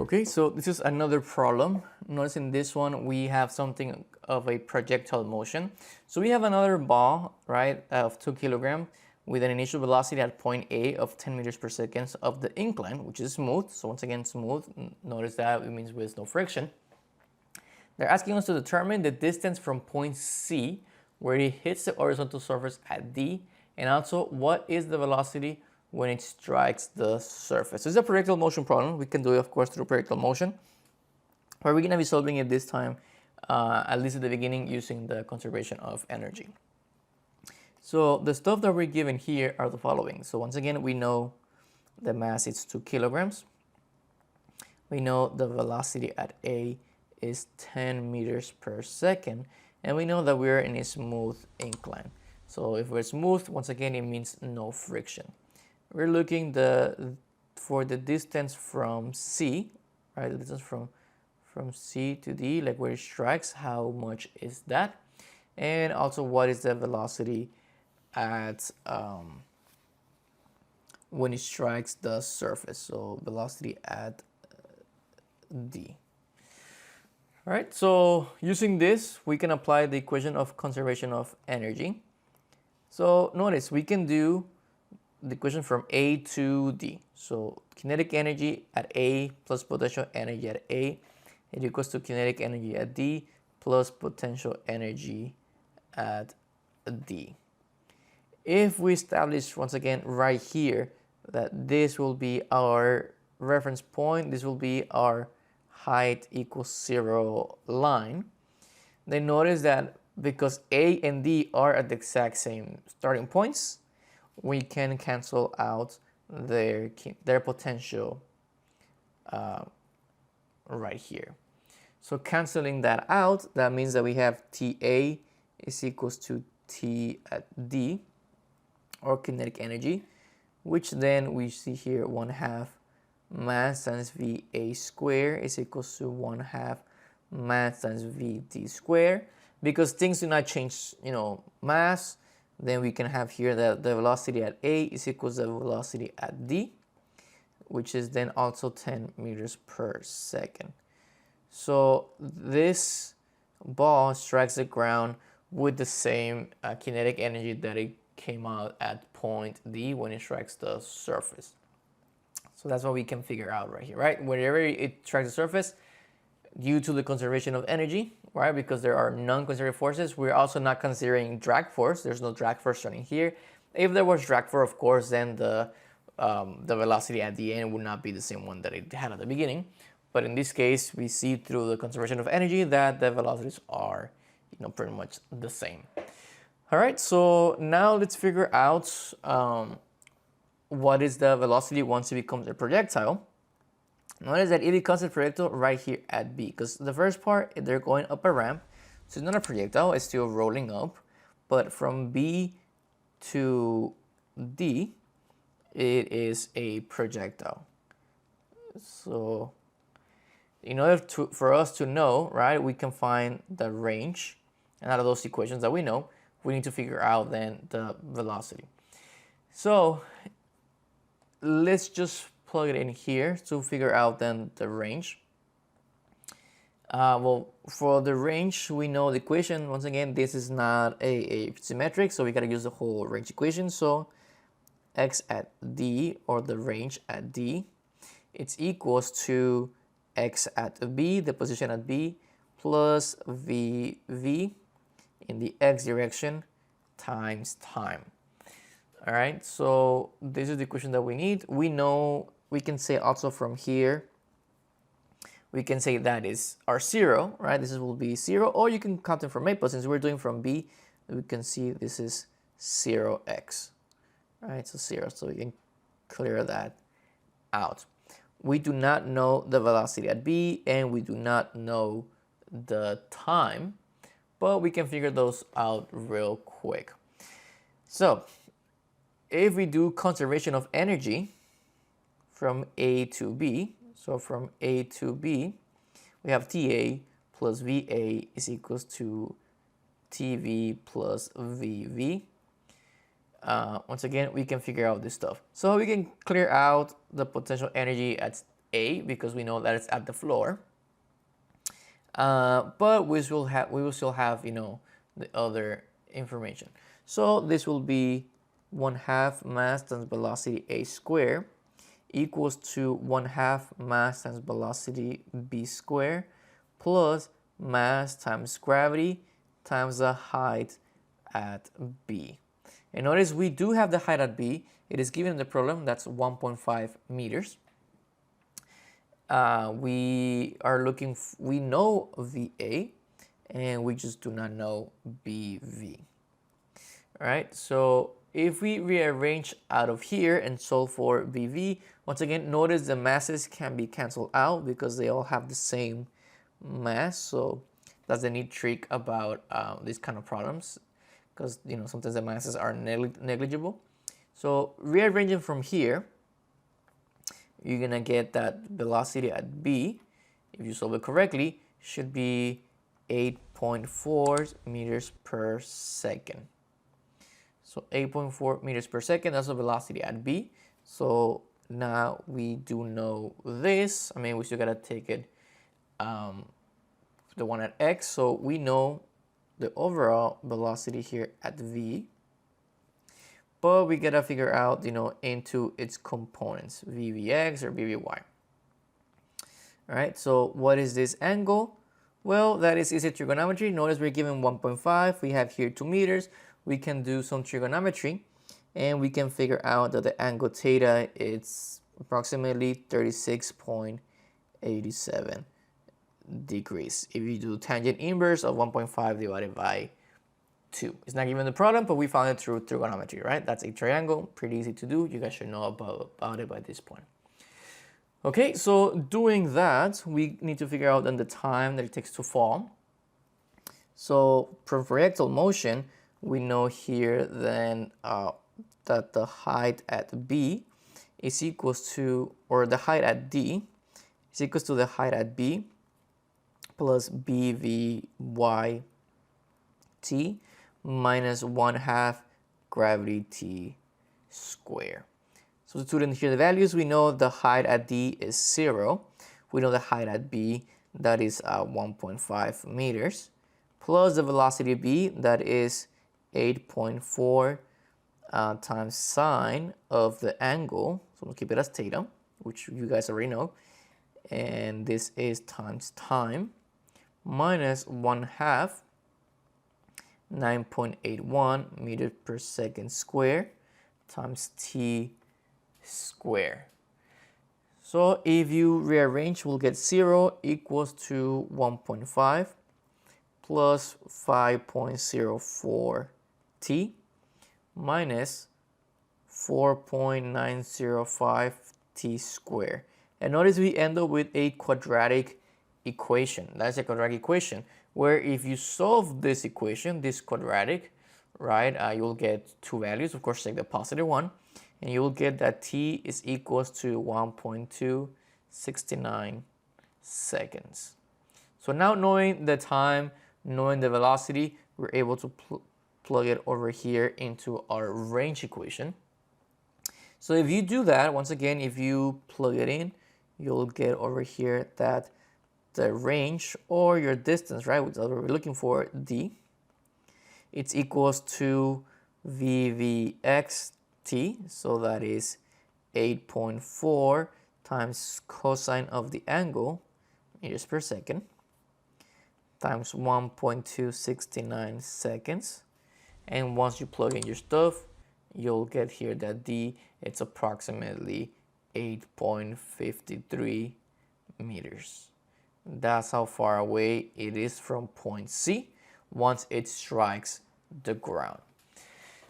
Okay, so this is another problem. Notice in this one we have something of a projectile motion. So we have another ball, right, of 2 kilograms with an initial velocity at point A of 10 meters per second of the incline, which is smooth. So once again, smooth. Notice that it means with no friction. They're asking us to determine the distance from point C, where it hits the horizontal surface at D, and also what is the velocity when it strikes the surface. This is a projectile motion problem. We can do it, of course, through projectile motion, but we're going to be solving it this time, at least at the beginning, using the conservation of energy. So the stuff that we're given here are the following. So once again, we know the mass is 2 kilograms. We know the velocity at A is 10 meters per second, and we know that we're in a smooth incline. So if we're smooth, once again, it means no friction. We're looking for the distance from C, right? The distance from C to D, like where it strikes, how much is that? And also what is the velocity at when it strikes the surface? So velocity at D. All right, so using this, we can apply the equation of conservation of energy. So notice we can do the equation from A to D. So kinetic energy at A plus potential energy at A, it equals to kinetic energy at D plus potential energy at D. If we establish once again right here that this will be our reference point, this will be our height equals 0 line, then notice that because A and D are at the exact same starting points, we can cancel out their potential right here. So canceling that out, that means that we have TA is equals to T at D, or kinetic energy, which then we see here 1/2 mass times VA square is equals to 1/2 mass times VD square. Because things do not change, mass, then we can have here that the velocity at A is equals to the velocity at D, which is then also 10 meters per second. So this ball strikes the ground with the same kinetic energy that it came out at point D when it strikes the surface. So that's what we can figure out right here, right? Whenever it strikes the surface, due to the conservation of energy, right? Because there are non-conservative forces, we're also not considering drag force. There's no drag force running here. If there was drag force, of course, then the velocity at the end would not be the same one that it had at the beginning. But in this case, we see through the conservation of energy that the velocities are, pretty much the same. All right, so now let's figure out what is the velocity once it becomes a projectile. Notice that it becomes a projectile right here at B, because the first part, they're going up a ramp, so it's not a projectile, it's still rolling up. But from B to D, it is a projectile. So in order for us to know, right, we can find the range, and out of those equations that we know, we need to figure out then the velocity. So let's just plug it in here to figure out then the range. Well, for the range, we know the equation. Once again, this is not a symmetric, so we got to use the whole range equation. So x at D, or the range at D, it's equals to x at B, the position at B, plus VV in the x direction times time. All right, so this is the equation that we need. We know, we can say also from here, we can say that is our 0, right? This will be 0, or you can count it from A, but since we're doing from B, we can see this is 0x, right? So 0, so we can clear that out. We do not know the velocity at B, and we do not know the time, but we can figure those out real quick. So if we do conservation of energy from A to B, so from A to B, we have TA plus VA is equals to TV plus VV. Once again, we can figure out this stuff. So we can clear out the potential energy at A because we know that it's at the floor. But we will still have the other information. So this will be 1/2 mass times velocity a squared equals to 1/2 mass times velocity b squared plus mass times gravity times the height at b. And notice we do have the height at b. It is given in the problem. That's 1.5 meters. We know VA and we just do not know BV. All right, so if we rearrange out of here and solve for BV, once again, notice the masses can be canceled out because they all have the same mass. So that's the neat trick about these kind of problems, because sometimes the masses are negligible. So rearranging from here, you're gonna get that velocity at B, if you solve it correctly, should be 8.4 meters per second. So 8.4 meters per second, that's the velocity at B. So now we do know this. I mean, we still gotta take it, the one at X. So we know the overall velocity here at V. But we gotta figure out, into its components, VVX or VVY. All right, so what is this angle? Well, that is easy trigonometry. Notice we're given 1.5. We have here 2 meters. We can do some trigonometry, and we can figure out that the angle theta is approximately 36.87 degrees. If you do tangent inverse of 1.5 divided by 2. It's not given the problem, but we found it through trigonometry, right? That's a triangle, pretty easy to do. You guys should know about it by this point. Okay, so doing that, we need to figure out then the time that it takes to fall. So for projectile motion, we know here then that the height at B is equals to, or the height at D is equals to the height at B plus BVY T minus 1/2 gravity T squared. Substituting here the values, we know the height at D is 0. We know the height at B, that is 1.5 meters, plus the velocity B, that is 8.4 times sine of the angle. So we'll keep it as theta, which you guys already know. And this is times time, minus 1/2, 9.81 meters per second square times T square. So if you rearrange, we'll get 0 equals to 1.5 plus 5.04 T minus 4.905 T squared. And notice we end up with a quadratic equation. That's a quadratic equation where if you solve this equation, this quadratic, right, you'll get two values. Of course, take the positive one, and you'll get that T is equals to 1.269 seconds. So now knowing the time, knowing the velocity, we're able to plug it over here into our range equation. So if you do that, once again, if you plug it in, you'll get over here that the range or your distance, right, which is what we're looking for, D, it's equals to VVXT, so that is 8.4 times cosine of the angle, meters per second, times 1.269 seconds. And once you plug in your stuff, you'll get here that D, it's approximately 8.53 meters. That's how far away it is from point C once it strikes the ground.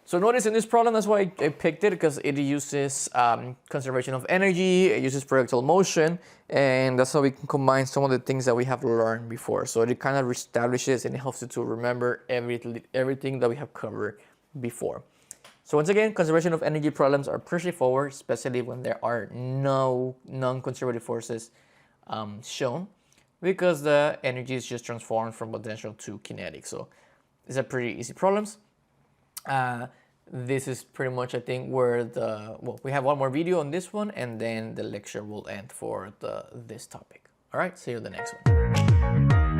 So notice in this problem, that's why I picked it, because it uses conservation of energy, it uses projectile motion, and that's how we can combine some of the things that we have learned before. So it kind of reestablishes and it helps you to remember everything that we have covered before. So once again, conservation of energy problems are pretty straightforward, especially when there are no non-conservative forces shown, because the energy is just transformed from potential to kinetic. So these are pretty easy problems. this is pretty much, I think, where we have one more video on this one, and then the lecture will end for this topic. All right, see you in the next one.